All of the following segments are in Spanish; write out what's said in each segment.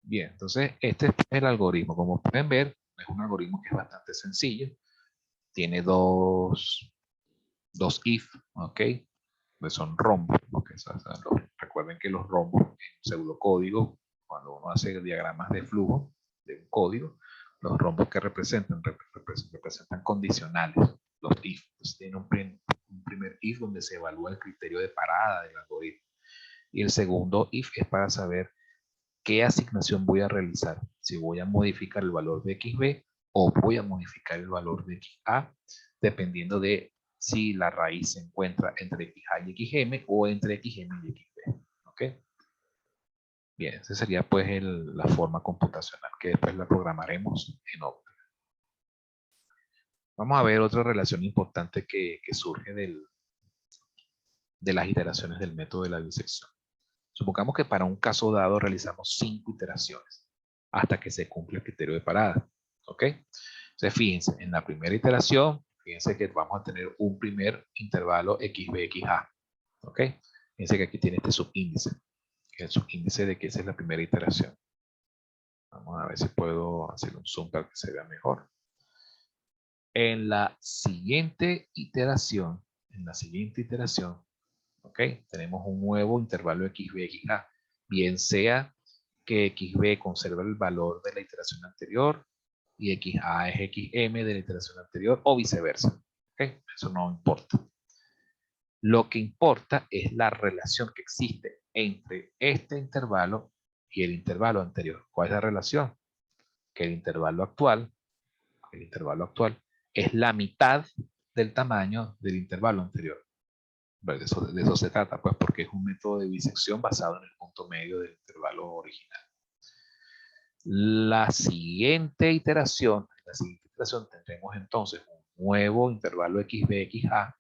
Bien, entonces este es el algoritmo. Como pueden ver, es un algoritmo que es bastante sencillo. Tiene dos if, ¿ok? Que son rombos. Porque, recuerden que los rombos en pseudocódigo, cuando uno hace diagramas de flujo de un código, los rombos que representan condicionales, los if. Entonces tiene un primer if donde se evalúa el criterio de parada del algoritmo. Y el segundo if es para saber qué asignación voy a realizar. Si voy a modificar el valor de xb o voy a modificar el valor de xa, dependiendo de si la raíz se encuentra entre xA y xm o entre xm y xb. ¿Ok? Bien, esa sería pues la forma computacional que después la programaremos en Opera. Vamos a ver otra relación importante que surge de las iteraciones del método de la bisección. Supongamos que para un caso dado realizamos 5 iteraciones hasta que se cumpla el criterio de parada. ¿Ok? Entonces, fíjense, en la primera iteración, fíjense que vamos a tener un primer intervalo xb, xa. ¿Ok? Fíjense que aquí tiene este subíndice, que es el subíndice de que esa es la primera iteración. Vamos a ver si puedo hacer un zoom para que se vea mejor. En la siguiente iteración, ¿ok? Tenemos un nuevo intervalo xb, xa. Bien sea que xb conserva el valor de la iteración anterior y xa es xm de la iteración anterior o viceversa. ¿Okay? Eso no importa. Lo que importa es la relación que existe entre este intervalo y el intervalo anterior. ¿Cuál es la relación? Que el intervalo actual es la mitad del tamaño del intervalo anterior. De eso se trata, pues, porque es un método de bisección basado en el punto medio del intervalo original. La siguiente iteración tendremos entonces un nuevo intervalo xb, xa,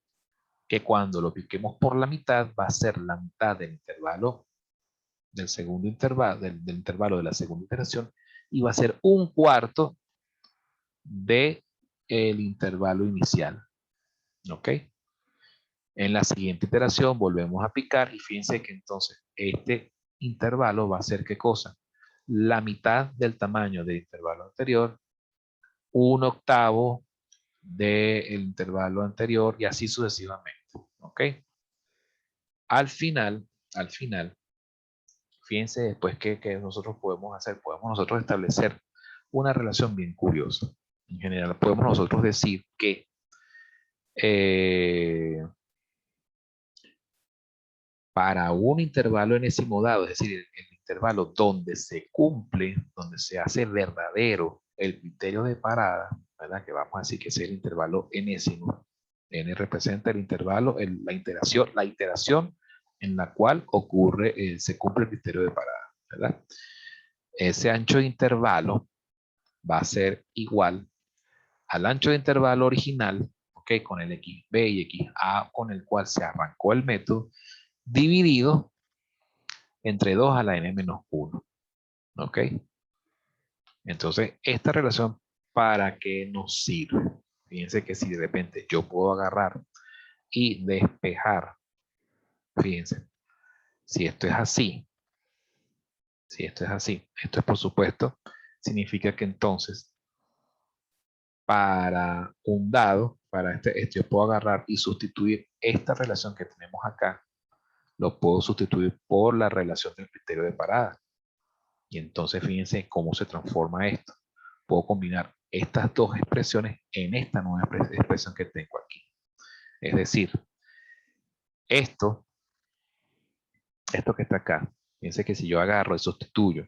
que cuando lo piquemos por la mitad va a ser la mitad del intervalo del segundo intervalo, del intervalo de la segunda iteración, y va a ser un cuarto del intervalo inicial. ¿Ok? En la siguiente iteración volvemos a picar y fíjense que entonces este intervalo va a ser ¿qué cosa? La mitad del tamaño del intervalo anterior, un octavo del intervalo anterior y así sucesivamente. ¿Ok? Al final, fíjense después que nosotros podemos hacer. Podemos nosotros establecer una relación bien curiosa. En general, podemos nosotros decir que para un intervalo enésimo dado, es decir, el intervalo donde se cumple, donde se hace verdadero el criterio de parada, ¿verdad? Que vamos a decir que es el intervalo enésimo. N representa el intervalo, la iteración en la cual ocurre, se cumple el criterio de parada, ¿verdad? Ese ancho de intervalo va a ser igual al ancho de intervalo original, ¿ok? Con el xb y xa con el cual se arrancó el método, dividido entre 2 a la n-1. ¿Ok? Entonces, esta relación, ¿para qué nos sirve? Fíjense que si de repente yo puedo agarrar y despejar, fíjense, si esto es así, esto es por supuesto, significa que entonces, para un dado, para yo puedo agarrar y sustituir esta relación que tenemos acá, lo puedo sustituir por la relación del criterio de parada. Y entonces fíjense cómo se transforma esto. Puedo combinar estas dos expresiones en esta nueva expresión que tengo aquí. Es decir, esto que está acá, fíjense que si yo agarro y sustituyo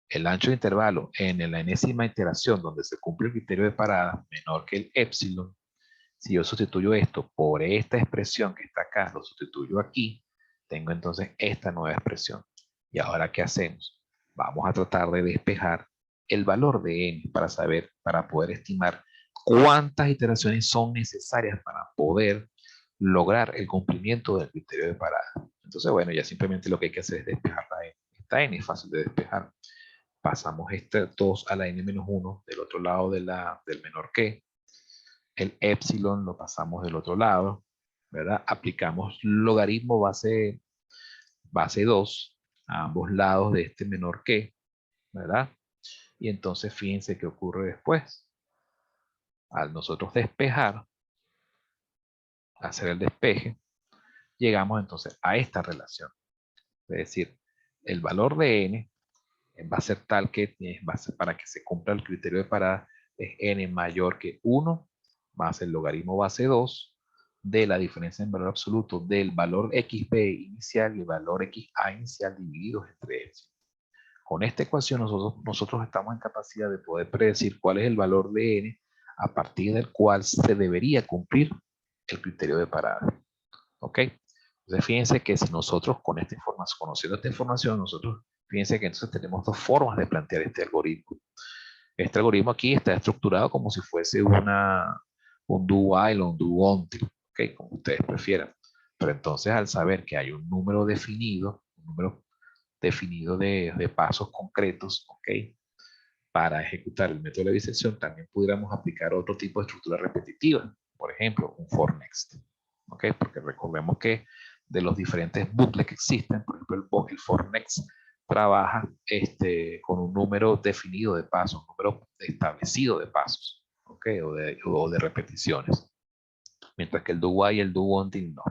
el ancho de intervalo en la enésima iteración donde se cumple el criterio de parada menor que el épsilon, si yo sustituyo esto por esta expresión que está acá, lo sustituyo aquí, tengo entonces esta nueva expresión. ¿Y ahora qué hacemos? Vamos a tratar de despejar el valor de n para poder estimar cuántas iteraciones son necesarias para poder lograr el cumplimiento del criterio de parada. Entonces, bueno, ya simplemente lo que hay que hacer es despejar la n. Esta n es fácil de despejar. Pasamos este 2 a la n-1 del otro lado del menor que. El épsilon lo pasamos del otro lado, ¿verdad? Aplicamos logaritmo base 2 a ambos lados de este menor que, ¿verdad? Y entonces fíjense qué ocurre después. Al nosotros despejar, hacer el despeje, llegamos entonces a esta relación. Es decir, el valor de n va a ser tal que va a ser, para que se cumpla el criterio de parada, es n mayor que 1 más el logaritmo base 2 de la diferencia en valor absoluto del valor xb inicial y el valor xa inicial divididos entre ellos. Con esta ecuación nosotros estamos en capacidad de poder predecir cuál es el valor de n a partir del cual se debería cumplir el criterio de parada. ¿Ok? Entonces fíjense que si nosotros con esta información, conociendo esta información, fíjense que entonces tenemos dos formas de plantear este algoritmo. Este algoritmo aquí está estructurado como si fuese un do while o un do until, ¿ok? Como ustedes prefieran. Pero entonces al saber que hay un número definido de pasos concretos, ¿ok? Para ejecutar el método de bisección, también pudiéramos aplicar otro tipo de estructura repetitiva. Por ejemplo, un for next. ¿Ok? Porque recordemos que de los diferentes bucles que existen, por ejemplo, el for next trabaja con un número definido de pasos, un número establecido de pasos, ¿ok? O de repeticiones. Mientras que el do while y el do until no.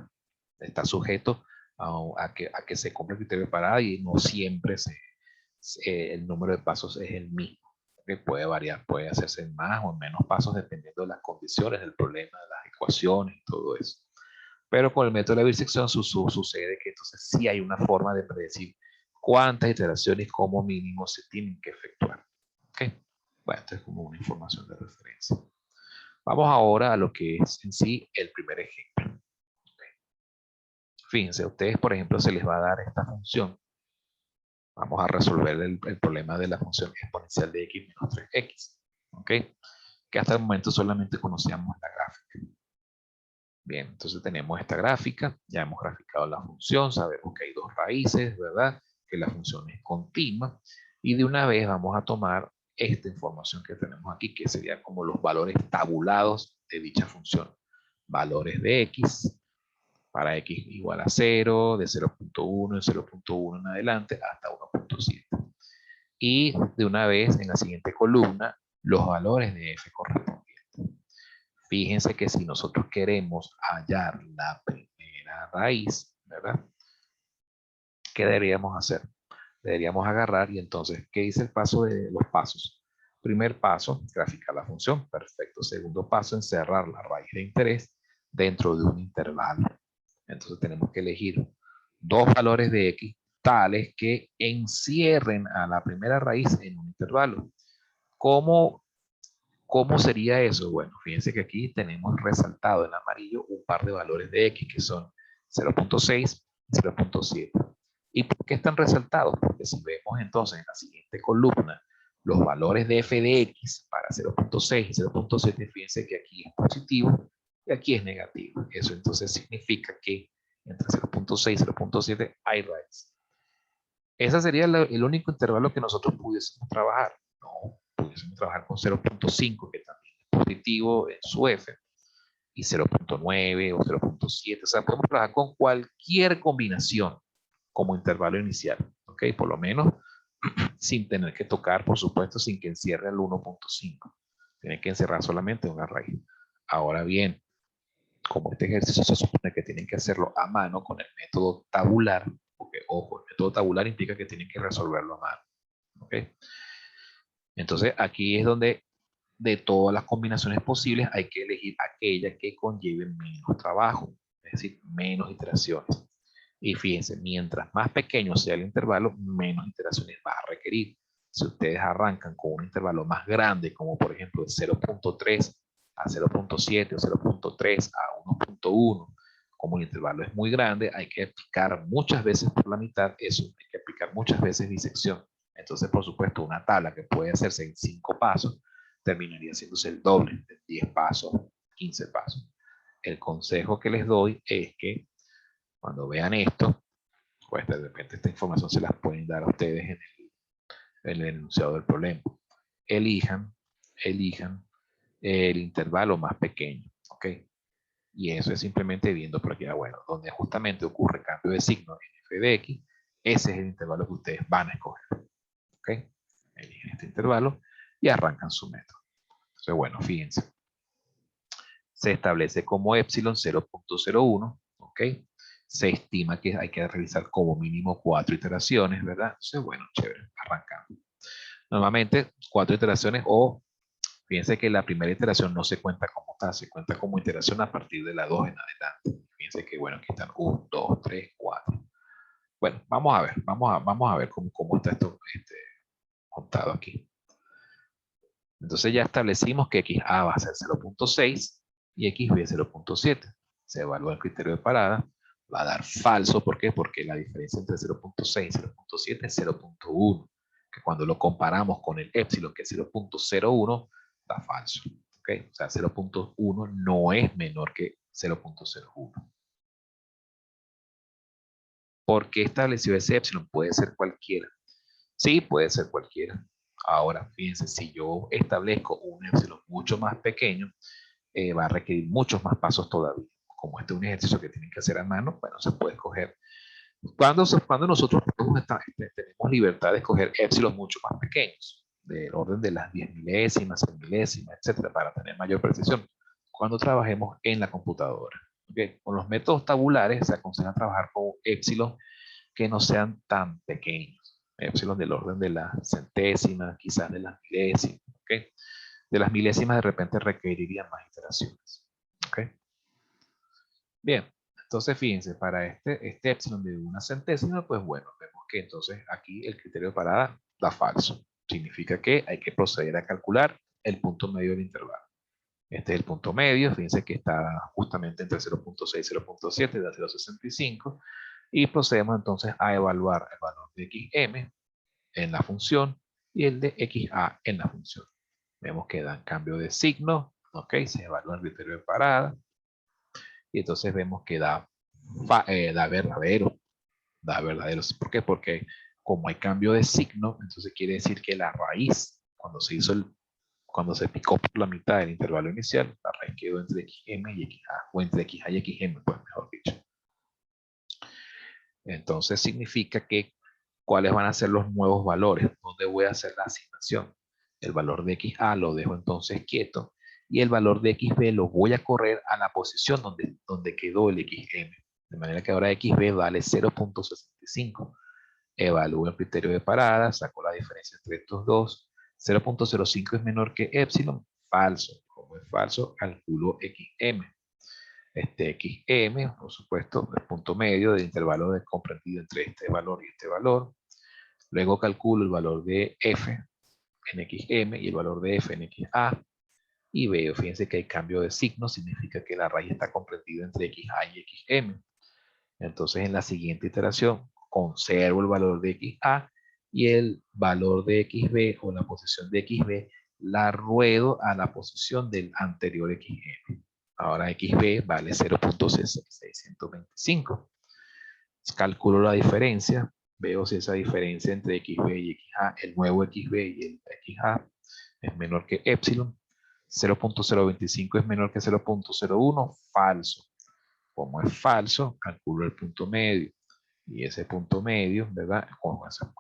Está sujeto a que se cumpla el criterio de parada y no siempre el número de pasos es el mismo. Que puede variar, puede hacerse en más o en menos pasos dependiendo de las condiciones del problema, de las ecuaciones y todo eso. Pero con el método de la bisección sucede que entonces sí hay una forma de predecir cuántas iteraciones como mínimo se tienen que efectuar. ¿Ok? Bueno, esto es como una información de referencia. Vamos ahora a lo que es en sí el primer ejemplo. ¿Okay? Fíjense, a ustedes, por ejemplo, se les va a dar esta función. Vamos a resolver el problema de la función exponencial de x menos 3x. ¿Ok? Que hasta el momento solamente conocíamos la gráfica. Bien, entonces tenemos esta gráfica, ya hemos graficado la función, sabemos que hay dos raíces, ¿verdad? Que la función es continua, y de una vez vamos a tomar esta información que tenemos aquí, que serían como los valores tabulados de dicha función. Valores de x, para x igual a 0, de 0.1, de 0.1 en adelante, hasta 1.7. Y de una vez en la siguiente columna, los valores de f correspondientes. Fíjense que si nosotros queremos hallar la primera raíz, ¿verdad? ¿Qué deberíamos hacer? Deberíamos agarrar y entonces, ¿qué dice el paso de los pasos? Primer paso, graficar la función. Perfecto. Segundo paso, encerrar la raíz de interés dentro de un intervalo. Entonces tenemos que elegir dos valores de x tales que encierren a la primera raíz en un intervalo. ¿Cómo sería eso? Bueno, fíjense que aquí tenemos resaltado en amarillo un par de valores de x que son 0.6 y 0.7. ¿Y por qué están resaltados? Porque si vemos entonces en la siguiente columna los valores de f de x para 0.6 y 0.7, fíjense que aquí es positivo y aquí es negativo. Eso entonces significa que entre 0.6 y 0.7 hay raíz. ¿Ese sería el único intervalo que nosotros pudiésemos trabajar? No, pudiésemos trabajar con 0.5, que también es positivo en su f, y 0.9 o 0.7. O sea, podemos trabajar con cualquier combinación como intervalo inicial, ¿ok? Por lo menos sin tener que tocar, por supuesto, sin que encierre el 1.5. Tiene que encerrar solamente una raíz. Ahora bien, como este ejercicio se supone que tienen que hacerlo a mano con el método tabular, porque ojo, el método tabular implica que tienen que resolverlo a mano. ¿Ok? Entonces aquí es donde de todas las combinaciones posibles hay que elegir aquella que conlleve menos trabajo, es decir, menos iteraciones. Y fíjense, mientras más pequeño sea el intervalo, menos iteraciones va a requerir. Si ustedes arrancan con un intervalo más grande, como por ejemplo de 0.3 a 0.7 o 0.3 a 1.1, como el intervalo es muy grande, hay que aplicar muchas veces por la mitad eso, hay que aplicar muchas veces disección. Entonces, por supuesto, una tabla que puede hacerse en 5 pasos terminaría haciéndose el doble, de 10 pasos, 15 pasos. El consejo que les doy es que cuando vean esto, pues de repente esta información se las pueden dar a ustedes en el enunciado del problema. Elijan el intervalo más pequeño, ¿ok? Y eso es simplemente viendo por aquí, bueno, donde justamente ocurre cambio de signo en f de x, Ese es el intervalo que ustedes van a escoger. ¿Ok? Eligen este intervalo y arrancan su método. Entonces, bueno, fíjense. Se establece como epsilon 0.01, ¿ok? Se estima que hay que realizar como mínimo 4 iteraciones, ¿verdad? Entonces, bueno, chévere, arrancamos. Normalmente 4 iteraciones o fíjense que la primera iteración no se cuenta como tal, se cuenta como iteración a partir de la 2 en adelante. Fíjense que, bueno, aquí están 1, 2, 3, 4. Bueno, vamos a ver, vamos a ver cómo está esto contado aquí. Entonces ya establecimos que XA va a ser 0.6 y XB 0.7. Se evalúa el criterio de parada, va a dar falso. ¿Por qué? Porque la diferencia entre 0.6 y 0.7 es 0.1, que cuando lo comparamos con el epsilon, que es 0.01, da falso. ¿Okay? O sea, 0.1 no es menor que 0.01. ¿Por qué estableció ese epsilon? Puede ser cualquiera. Sí, puede ser cualquiera. Ahora, fíjense, si yo establezco un epsilon mucho más pequeño, va a requerir muchos más pasos todavía. Como este es un ejercicio que tienen que hacer a mano, bueno, se puede escoger. Cuando nosotros tenemos libertad de escoger epsilon mucho más pequeños, del orden de las 10 milésimas, 100 milésimas, etcétera, para tener mayor precisión, cuando trabajemos en la computadora. ¿Okay? Con los métodos tabulares se aconseja trabajar con epsilon que no sean tan pequeños. Epsilon del orden de las centésimas, quizás de las milésimas. ¿Okay? De las milésimas de repente requerirían más iteraciones. ¿Okay? Bien, entonces fíjense, para este epsilon de una centésima, pues bueno, vemos que entonces aquí el criterio de parada da falso. Significa que hay que proceder a calcular el punto medio del intervalo. Este es el punto medio, fíjense que está justamente entre 0.6 y 0.7, da 0.65, y procedemos entonces a evaluar el valor de xm en la función y el de xa en la función. Vemos que dan cambio de signo, ok, se evalúa el criterio de parada, y entonces vemos que da verdadero, ¿por qué? Porque como hay cambio de signo, entonces quiere decir que la raíz, cuando se picó por la mitad del intervalo inicial, la raíz quedó entre xm y xa, o entre xa y xm, pues mejor dicho. Entonces significa que cuáles van a ser los nuevos valores, dónde voy a hacer la asignación. El valor de xa lo dejo entonces quieto y el valor de xb lo voy a correr a la posición donde quedó el xm. De manera que ahora xb vale 0.65. Evalúo el criterio de parada, saco la diferencia entre estos dos. 0.05 es menor que epsilon, falso. Como es falso, calculo xm. Este xm, por supuesto, el punto medio del intervalo comprendido entre este valor y este valor. Luego calculo el valor de f en xm y el valor de f en xa. Y veo, fíjense que hay cambio de signo, significa que la raíz está comprendida entre xa y xm. Entonces en la siguiente iteración conservo el valor de xa y el valor de xb o la posición de xb la ruedo a la posición del anterior xm. Ahora xb vale 0.625. Calculo la diferencia, veo si esa diferencia entre xb y xa, el nuevo xb y el xa, es menor que epsilon. 0.025 es menor que 0.01, falso. Como es falso, calculo el punto medio. Y ese punto medio, ¿verdad?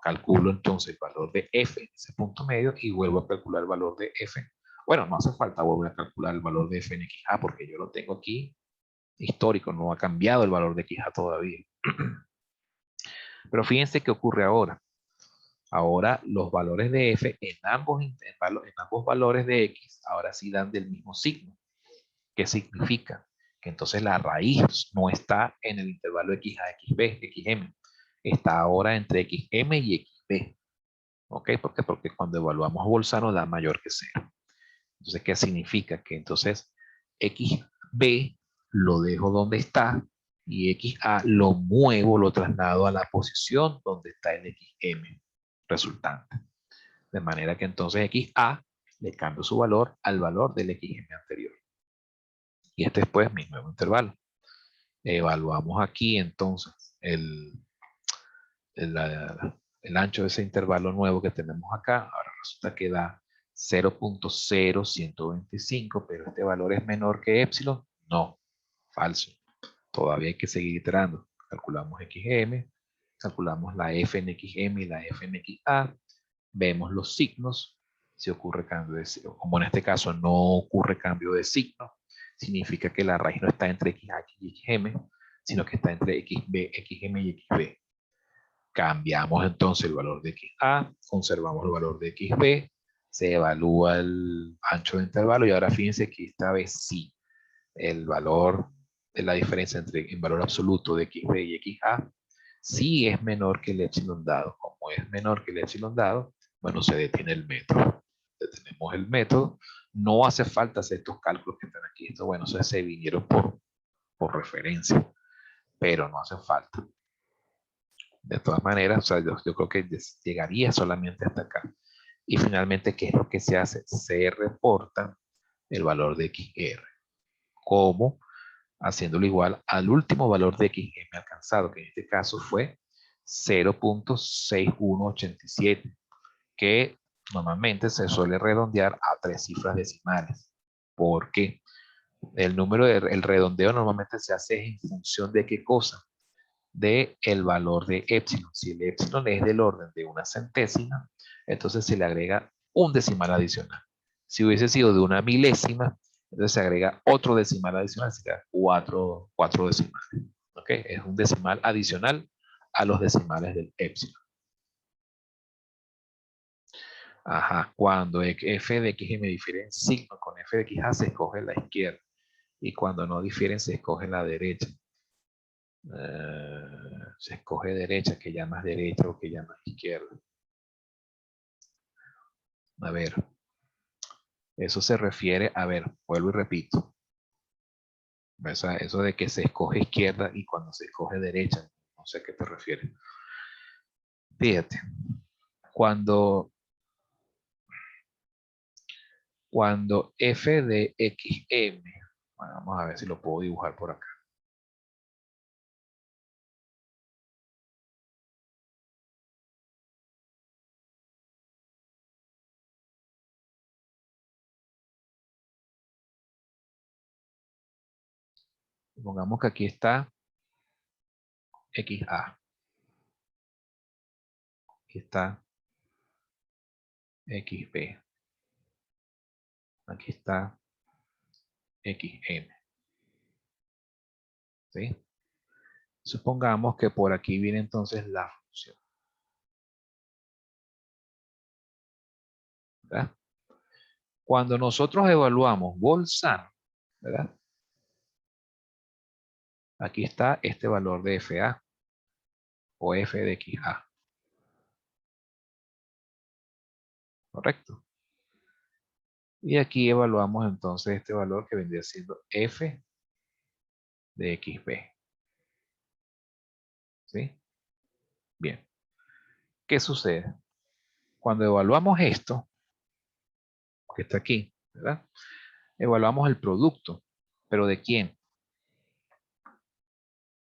Calculo entonces el valor de f en ese punto medio y vuelvo a calcular el valor de f. Bueno, no hace falta volver a calcular el valor de f en xa porque yo lo tengo aquí histórico, no ha cambiado el valor de xa todavía. Pero fíjense qué ocurre ahora. Ahora los valores de f en ambos valores de x ahora sí dan del mismo signo. ¿Qué significa? Que entonces la raíz no está en el intervalo xa, xb, xm. Está ahora entre xm y xb. ¿Ok? ¿Por qué? Porque cuando evaluamos Bolzano da mayor que 0. Entonces, ¿qué significa? Que entonces xb lo dejo donde está y xa lo muevo, lo traslado a la posición donde está el xm resultante. De manera que entonces xa le cambio su valor al valor del xm anterior. Y este es pues mi nuevo intervalo. Evaluamos aquí entonces el ancho de ese intervalo nuevo que tenemos acá. Ahora resulta que da 0.0125, pero este valor es menor que epsilon. No, falso. Todavía hay que seguir iterando. Calculamos xm, calculamos la f en xm y la f en xa, vemos los signos, si ocurre cambio de signo, como en este caso no ocurre cambio de signo, significa que la raíz no está entre xh y xm, sino que está entre xb, xm y xb. Cambiamos entonces el valor de xa, conservamos el valor de xb, se evalúa el ancho de intervalo y ahora fíjense que esta vez sí, el valor de la diferencia entre el valor absoluto de xb y xa sí es menor que el epsilon dado. Como es menor que el epsilon dado, bueno, se detiene el método. Detenemos el método. No hace falta hacer estos cálculos que están aquí. Esto, bueno, se vinieron por referencia, pero no hace falta. De todas maneras, o sea, yo creo que llegaría solamente hasta acá. Y finalmente, ¿qué es lo que se hace? Se reporta el valor de XR. ¿Cómo? Haciéndolo igual al último valor de XM alcanzado, que en este caso fue 0.6187, que normalmente se suele redondear a 3 cifras decimales. ¿Por qué? El número el redondeo normalmente se hace en función de qué cosa, de el valor de epsilon. Si el epsilon es del orden de una centésima, entonces se le agrega un decimal adicional. Si hubiese sido de una milésima, entonces se agrega otro decimal adicional, sería cuatro decimales. ¿Ok? Es un decimal adicional a los decimales del epsilon. Ajá, cuando f de xm difiere en signo con f de xh, se escoge la izquierda. Y cuando no difieren, se escoge la derecha. Se escoge derecha, que llamas derecha o que llamas izquierda. A ver, eso se refiere, a ver, vuelvo y repito. Eso de que se escoge izquierda y cuando se escoge derecha, no sé a qué te refieres. Fíjate, cuando f de xm, bueno, vamos a ver si lo puedo dibujar por acá. Pongamos que aquí está xa. Aquí está xb. Aquí está xm. ¿Sí? Supongamos que por aquí viene entonces la función. ¿Verdad? Cuando nosotros evaluamos Bolzano, ¿verdad? Aquí está este valor de FA o F de XA. ¿Correcto? Y aquí evaluamos entonces este valor que vendría siendo F de XB. ¿Sí? Bien. ¿Qué sucede? Cuando evaluamos esto, que está aquí, ¿verdad? Evaluamos el producto. ¿Pero de quién?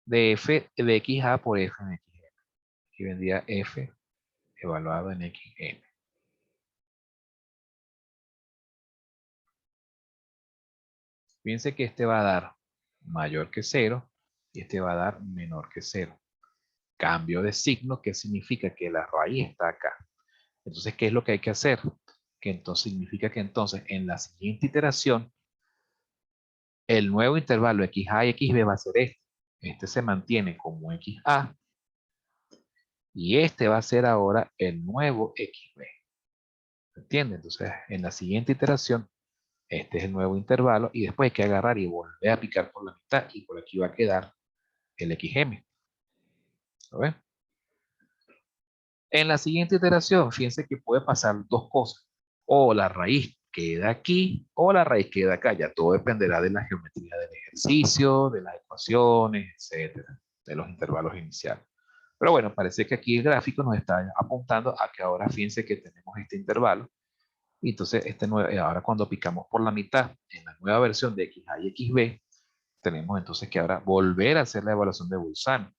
De F de XA por F en XM. Aquí vendría F evaluado en XM. Fíjense que este va a dar mayor que 0 y este va a dar menor que 0. Cambio de signo, que significa que la raíz está acá. Entonces, ¿qué es lo que hay que hacer? Que entonces significa que entonces en la siguiente iteración, el nuevo intervalo XA y XB va a ser este. Este se mantiene como XA y este va a ser ahora el nuevo XB. ¿Entiendes? Entonces, en la siguiente iteración, este es el nuevo intervalo y después hay que agarrar y volver a picar por la mitad y por aquí va a quedar el XM. ¿Lo ven? En la siguiente iteración, fíjense que puede pasar dos cosas. O la raíz queda aquí o la raíz queda acá. Ya todo dependerá de la geometría del ejercicio, de las ecuaciones, etcétera, de los intervalos iniciales. Pero bueno, parece que aquí el gráfico nos está apuntando a que ahora fíjense que tenemos este intervalo. Y entonces ahora cuando picamos por la mitad en la nueva versión de XA y XB, tenemos entonces que ahora volver a hacer la evaluación de Bolzano.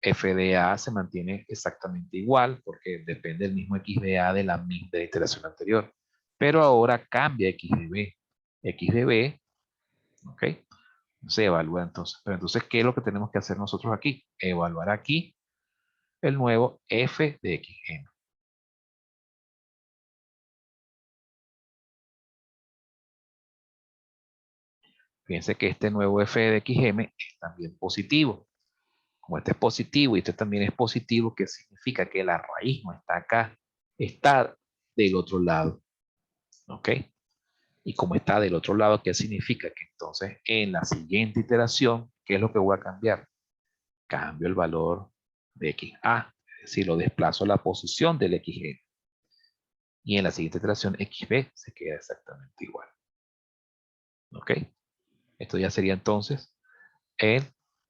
FDA se mantiene exactamente igual porque depende del mismo XDA de la iteración anterior. Pero ahora cambia XDB. XDB, ¿ok? Se evalúa entonces. Pero entonces, ¿qué es lo que tenemos que hacer nosotros aquí? Evaluar aquí el nuevo f de xm. Fíjense que este nuevo f de xm es también positivo. Como este es positivo y este también es positivo, ¿qué significa? Que la raíz no está acá, está del otro lado. ¿Ok? Y como está del otro lado, ¿qué significa? Que entonces en la siguiente iteración, ¿qué es lo que voy a cambiar? Cambio el valor de XA, es decir, lo desplazo a la posición del XG. Y en la siguiente iteración, XB se queda exactamente igual. ¿Ok? Esto ya sería entonces el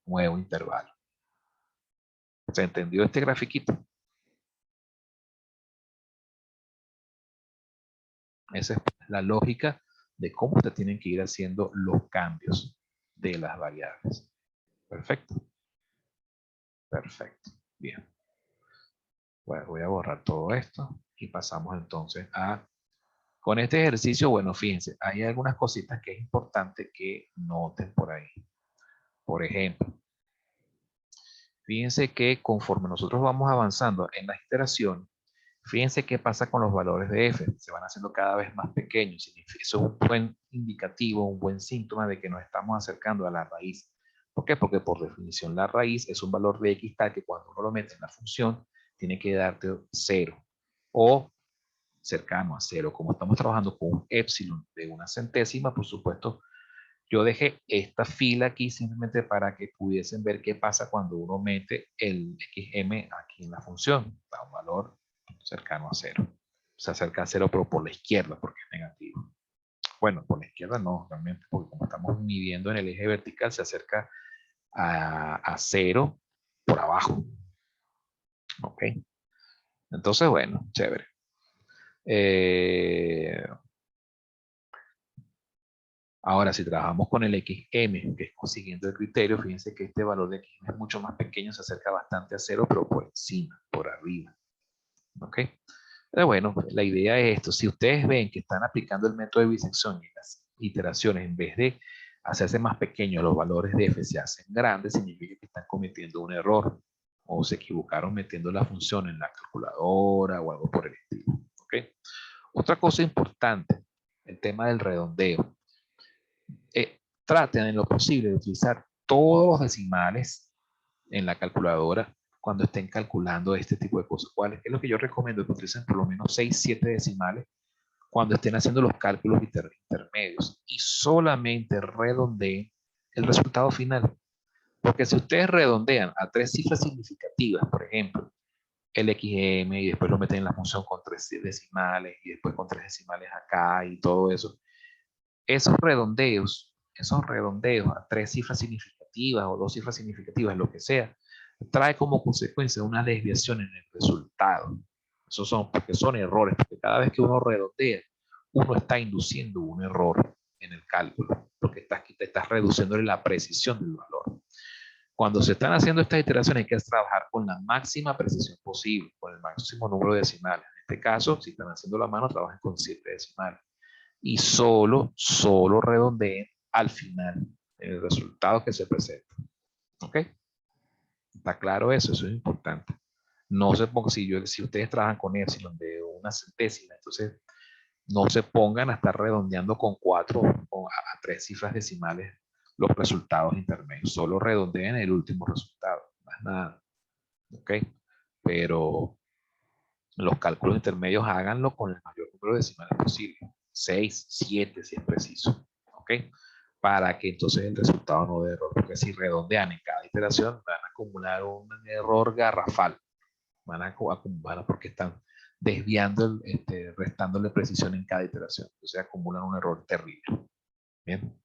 nuevo intervalo. ¿Se entendió este grafiquito? Esa es la lógica de cómo se tienen que ir haciendo los cambios de las variables. Perfecto. Perfecto. Bien. Bueno, voy a borrar todo esto y pasamos entonces a... Con este ejercicio, bueno, fíjense, hay algunas cositas que es importante que noten por ahí. Por ejemplo, fíjense que conforme nosotros vamos avanzando en la iteración, fíjense qué pasa con los valores de f. Se van haciendo cada vez más pequeños. Eso es un buen indicativo, un buen síntoma de que nos estamos acercando a la raíz. ¿Por qué? Porque por definición la raíz es un valor de x tal que cuando uno lo mete en la función, tiene que darte 0 o cercano a 0. Como estamos trabajando con un épsilon de una centésima, por supuesto, yo dejé esta fila aquí simplemente para que pudiesen ver qué pasa cuando uno mete el xm aquí en la función. Da un valor cercano a 0. Se acerca a 0, pero por la izquierda, porque es negativo. Bueno, por la izquierda no, realmente, porque como estamos midiendo en el eje vertical, se acerca a 0 por abajo. ¿Ok? Entonces, bueno, chévere. Ahora, si trabajamos con el XM, que es consiguiendo el criterio, fíjense que este valor de XM es mucho más pequeño, se acerca bastante a 0, pero por encima, por arriba. ¿Ok? Pero bueno, la idea es esto. Si ustedes ven que están aplicando el método de bisección y las iteraciones, en vez de hacerse más pequeños los valores de f se hacen grandes, significa que están cometiendo un error o se equivocaron metiendo la función en la calculadora o algo por el estilo. ¿Ok? Otra cosa importante, el tema del redondeo. Traten en lo posible de utilizar todos los decimales en la calculadora cuando estén calculando este tipo de cosas. ¿Cuál es lo que yo recomiendo? Que utilicen por lo menos 6, 7 decimales cuando estén haciendo los cálculos intermedios y solamente redondeen el resultado final. Porque si ustedes redondean a 3 cifras significativas, por ejemplo, el XM y después lo meten en la función con 3 decimales y después con 3 decimales acá y todo eso, esos redondeos a 3 cifras significativas o 2 cifras significativas, lo que sea, trae como consecuencia una desviación en el resultado. Esos son, porque son errores, porque cada vez que uno redondea, uno está induciendo un error en el cálculo, porque estás reduciéndole la precisión del valor. Cuando se están haciendo estas iteraciones hay que trabajar con la máxima precisión posible, con el máximo número de decimales. En este caso, si están haciendo la mano, trabajen con 7 decimales y solo redondeen al final el resultado que se presenta. ¿Ok? ¿Está claro eso? Eso es importante. No se pongan, si ustedes trabajan con epsilon de una centésima, entonces no se pongan a estar redondeando con 4 o a 3 cifras decimales los resultados intermedios. Solo redondeen el último resultado. Más nada. ¿Ok? Pero los cálculos intermedios háganlo con el mayor número de decimales posible. 6, 7 si es preciso. ¿Ok? Para que entonces el resultado no dé error. Porque si redondean en cada iteración, van a acumular un error garrafal. Van a acumular porque están desviando, restándole precisión en cada iteración. Entonces acumulan un error terrible. Bien.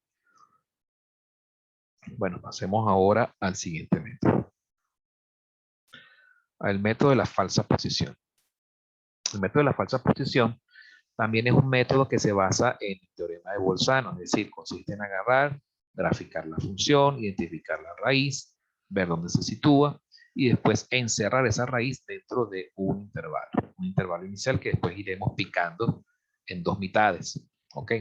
Bueno, pasemos ahora al siguiente método. Al método de la falsa posición. El método de la falsa posición también es un método que se basa en el teorema de Bolzano, es decir, consiste en agarrar, graficar la función, identificar la raíz, ver dónde se sitúa y después encerrar esa raíz dentro de un intervalo inicial que después iremos picando en 2 mitades. ¿Ok?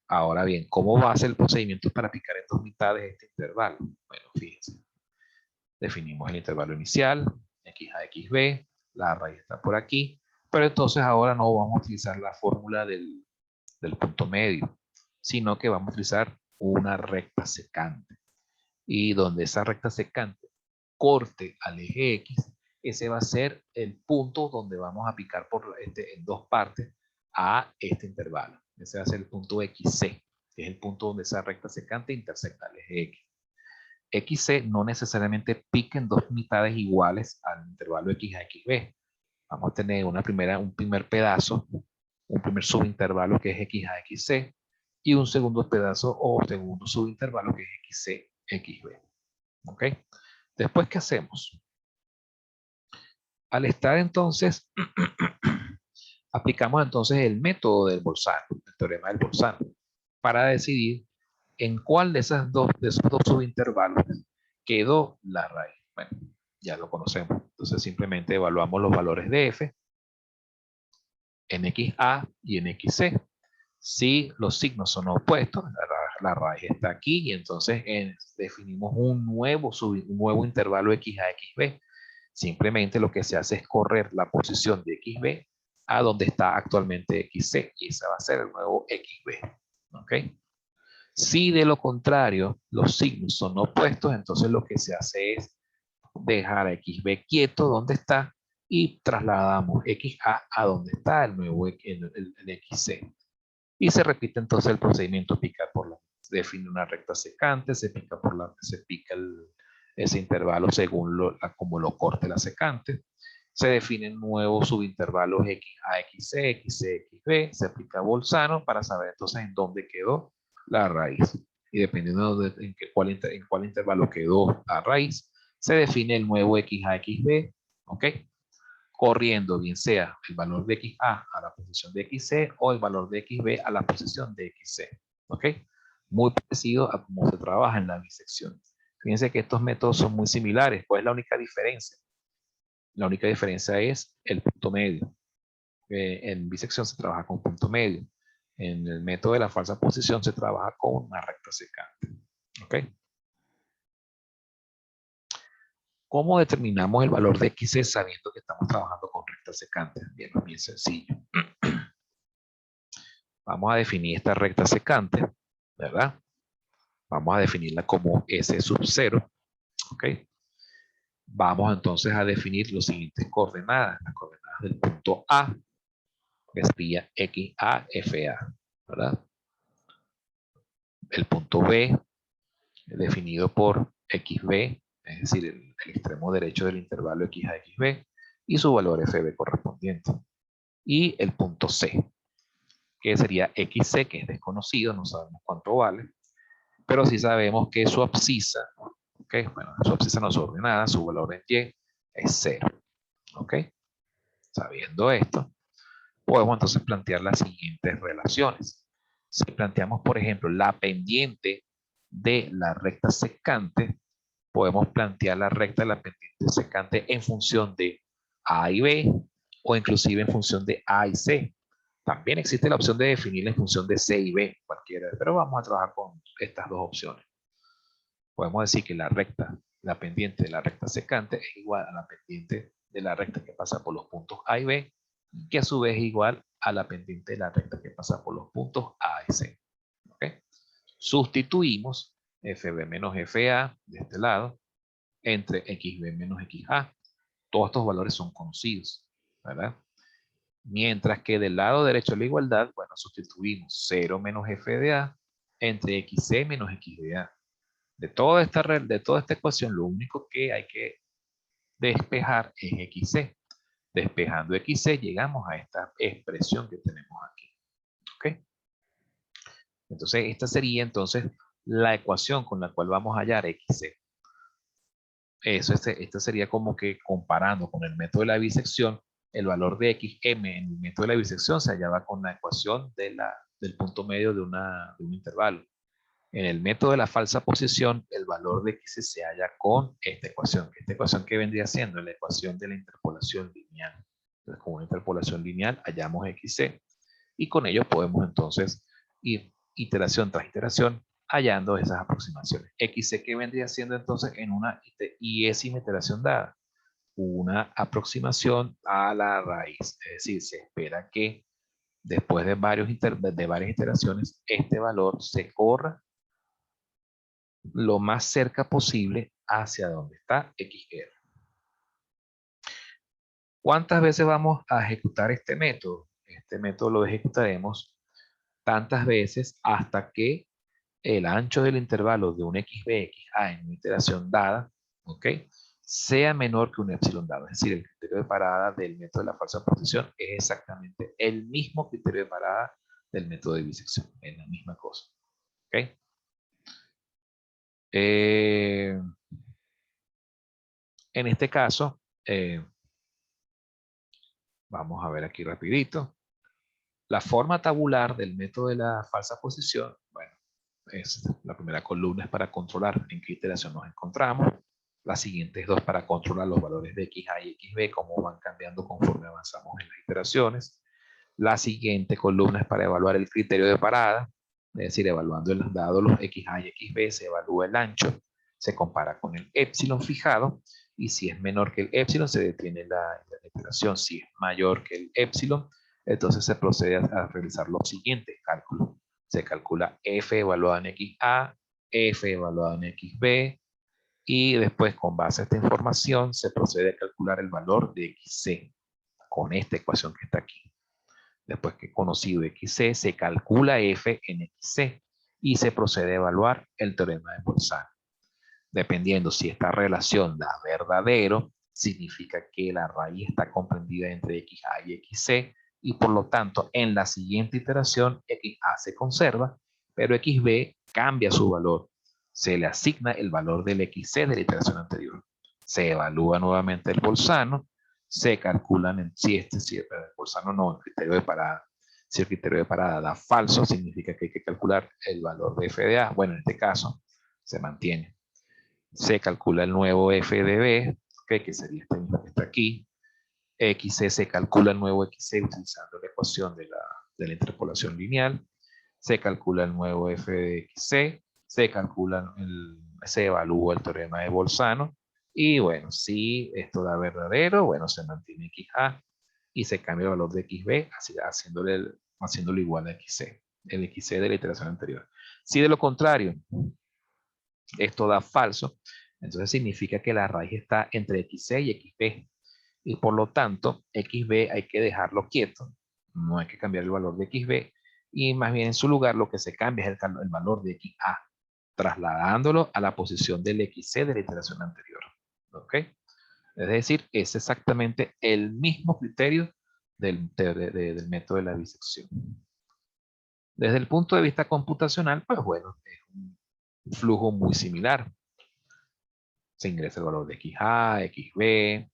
Ahora bien, ¿cómo va a ser el procedimiento para picar en 2 mitades este intervalo? Bueno, fíjense. Definimos el intervalo inicial, X a X b, la raíz está por aquí, pero entonces ahora no vamos a utilizar la fórmula del punto medio, sino que vamos a utilizar una recta secante. Y donde esa recta secante corte al eje X, ese va a ser el punto donde vamos a picar por en dos partes a este intervalo. Ese va a ser el punto XC, que es el punto donde esa recta secante intersecta el eje X. XC no necesariamente pica en dos mitades iguales al intervalo X a XB. Vamos a tener un primer pedazo, un primer subintervalo que es X a XC, y un segundo pedazo o segundo subintervalo que es XC, XB. ¿Ok? Después, ¿qué hacemos? Al estar entonces, aplicamos entonces el método del Bolzano, el teorema del Bolzano, para decidir en cuál de esos dos subintervalos quedó la raíz. Bueno, ya lo conocemos. Entonces simplemente evaluamos los valores de f en XA y en XC. Si los signos son opuestos, la raíz está aquí y entonces definimos un nuevo intervalo X a XB. Simplemente lo que se hace es correr la posición de XB a donde está actualmente XC y ese va a ser el nuevo XB. ¿Ok? Si de lo contrario los signos son opuestos, entonces lo que se hace es dejar a XB quieto donde está y trasladamos XA a donde está el nuevo el XC. Y se repite entonces el procedimiento picar por la. Se define una recta secante, se pica ese intervalo según como lo corte la secante. Se definen nuevos subintervalos X a XC, XC, XB, se aplica Bolzano para saber entonces en dónde quedó la raíz. Y dependiendo de en cuál intervalo quedó la raíz, se define el nuevo X a XB, ¿ok? Corriendo bien sea el valor de XA a la posición de XC o el valor de XB a la posición de XC. ¿Ok? Muy parecido a cómo se trabaja en la bisección. Fíjense que estos métodos son muy similares. ¿Cuál es la única diferencia? La única diferencia es el punto medio. En bisección se trabaja con punto medio. En el método de la falsa posición se trabaja con una recta secante. ¿Ok? ¿Cómo determinamos el valor de XC sabiendo que estamos trabajando con recta secante? Bien, bien sencillo. Vamos a definir esta recta secante, ¿verdad? Vamos a definirla como S sub 0, ¿ok? Vamos entonces a definir los siguientes coordenadas, las coordenadas del punto A, que sería XA, ¿verdad? El punto B, definido por XB, es decir, el extremo derecho del intervalo X a XB, y su valor FB correspondiente. Y el punto C, que sería XC, que es desconocido, no sabemos cuánto vale, pero sí sabemos que su abscisa, ¿ok? Bueno, su abscisa no es ordenada, su valor en Y es 0, ¿ok? Sabiendo esto, podemos entonces plantear las siguientes relaciones. Si planteamos, por ejemplo, la pendiente de la recta secante, podemos plantear la recta de la pendiente secante en función de A y B, o inclusive en función de A y C. También existe la opción de definirla en función de C y B, cualquiera, pero vamos a trabajar con estas dos opciones. Podemos decir que la pendiente de la recta secante es igual a la pendiente de la recta que pasa por los puntos A y B, que a su vez es igual a la pendiente de la recta que pasa por los puntos A y C. ¿Okay? Sustituimos FB menos FA de este lado entre XB menos XA. Todos estos valores son conocidos, ¿verdad? Mientras que del lado derecho de la igualdad, bueno, sustituimos 0 menos FDA entre XC menos XDA. De toda esta ecuación, lo único que hay que despejar es XC. Despejando XC, llegamos a esta expresión que tenemos aquí. ¿Ok? Entonces, esta sería entonces la ecuación con la cual vamos a hallar XC. Esto sería como que comparando con el método de la bisección, el valor de XM en el método de la bisección se hallaba con la ecuación del punto medio de un intervalo. En el método de la falsa posición, el valor de X se halla con esta ecuación que vendría siendo la ecuación de la interpolación lineal. Entonces, con una interpolación lineal hallamos XC y con ello podemos entonces ir iteración tras iteración hallando esas aproximaciones. XC que vendría siendo entonces en una iésima iteración dada. una aproximación a la raíz. Es decir, se espera que después de varias iteraciones, este valor se corra lo más cerca posible hacia donde está XR. ¿Cuántas veces vamos a ejecutar este método? Este método lo ejecutaremos tantas veces hasta que el ancho del intervalo de un XB, XA en una iteración dada, ¿ok?, sea menor que un epsilon dado. Es decir, el criterio de parada del método de la falsa posición es exactamente el mismo criterio de parada del método de bisección. Es la misma cosa. ¿Ok? En este caso, vamos a ver aquí rapidito. La forma tabular del método de la falsa posición, bueno, es la primera columna es para controlar en qué iteración nos encontramos. Las siguientes dos para controlar los valores de XA y XB, cómo van cambiando conforme avanzamos en las iteraciones. La siguiente columna es para evaluar el criterio de parada, es decir, evaluando los dados los XA y XB, se evalúa el ancho, se compara con el epsilon fijado, y si es menor que el epsilon, se detiene la iteración. Si es mayor que el epsilon, entonces se procede a realizar los siguientes cálculos. Se calcula F evaluado en XA, F evaluado en XB, y después, con base a esta información, se procede a calcular el valor de XC con esta ecuación que está aquí. Después que conocido XC, se calcula F en XC y se procede a evaluar el teorema de Bolzano. Dependiendo si esta relación da verdadero, significa que la raíz está comprendida entre XA y XC, y por lo tanto en la siguiente iteración XA se conserva, pero XB cambia su valor. Se le asigna el valor del XC de la iteración anterior. Se evalúa nuevamente el Bolzano, se calculan si el Bolzano no, el criterio de parada. Si el criterio de parada da falso, significa que hay que calcular el valor de f de A. Bueno, en este caso se mantiene. Se calcula el nuevo f de B, okay, que sería este mismo que está aquí. XC se calcula el nuevo XC utilizando la ecuación de la interpolación lineal. Se calcula el nuevo f de XC. Se evalúa el teorema de Bolzano. Y bueno, si esto da verdadero, bueno, se mantiene XA y se cambia el valor de XB haciéndolo igual a XC, el XC de la iteración anterior. Si de lo contrario esto da falso, entonces significa que la raíz está entre XC y XB. Y por lo tanto, XB hay que dejarlo quieto, no hay que cambiar el valor de XB, y más bien en su lugar lo que se cambia es el valor de XA, trasladándolo a la posición del XC de la iteración anterior. ¿Ok? Es decir, es exactamente el mismo criterio del método de la bisección. Desde el punto de vista computacional, pues bueno, es un flujo muy similar. Se ingresa el valor de XA, XB,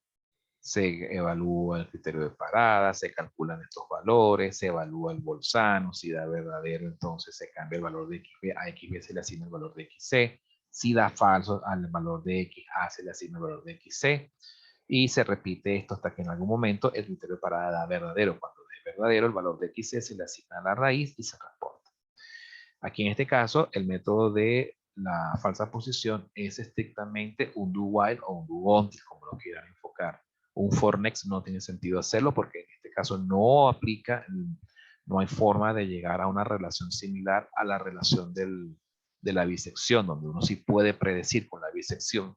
se evalúa el criterio de parada, se calculan estos valores, se evalúa el Bolzano, si da verdadero, entonces se cambia el valor de XB, a XB se le asigna el valor de XC, si da falso al valor de XA se le asigna el valor de XC, y se repite esto hasta que en algún momento el criterio de parada da verdadero. Cuando dé verdadero, el valor de XC se le asigna a la raíz y se reporta. Aquí en este caso, el método de la falsa posición es estrictamente un do while o un do until, como lo quieran enfocar. Un for next no tiene sentido hacerlo porque en este caso no aplica, no hay forma de llegar a una relación similar a la relación de la bisección, donde uno sí puede predecir con la bisección,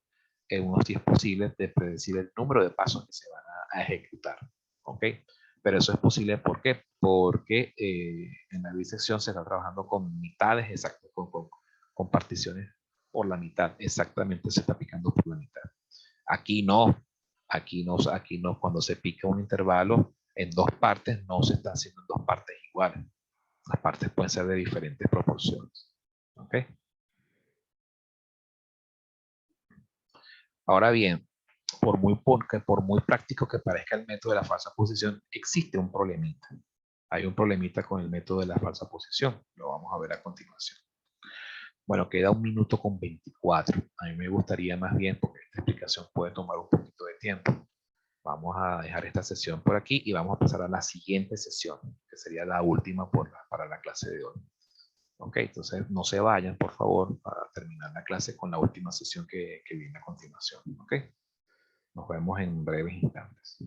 uno sí es posible de predecir el número de pasos que se van a ejecutar. ¿Ok? Pero eso es posible, ¿por qué? Porque en la bisección se está trabajando con mitades exactas, con particiones por la mitad, exactamente se está picando por la mitad. Aquí no, aquí no, cuando se pica un intervalo en dos partes, no se está haciendo en dos partes iguales. Las partes pueden ser de diferentes proporciones. ¿Ok? Ahora bien, por muy práctico que parezca el método de la falsa posición, existe un problemita. Hay un problemita con el método de la falsa posición. Lo vamos a ver a continuación. Bueno, queda 1 minuto con 24. A mí me gustaría más bien, porque esta explicación puede tomar un poquito de tiempo. Vamos a dejar esta sesión por aquí y vamos a pasar a la siguiente sesión, que sería la última para la clase de hoy. Ok, entonces no se vayan, por favor, para terminar la clase con la última sesión que viene a continuación. Ok. Nos vemos en breves instantes.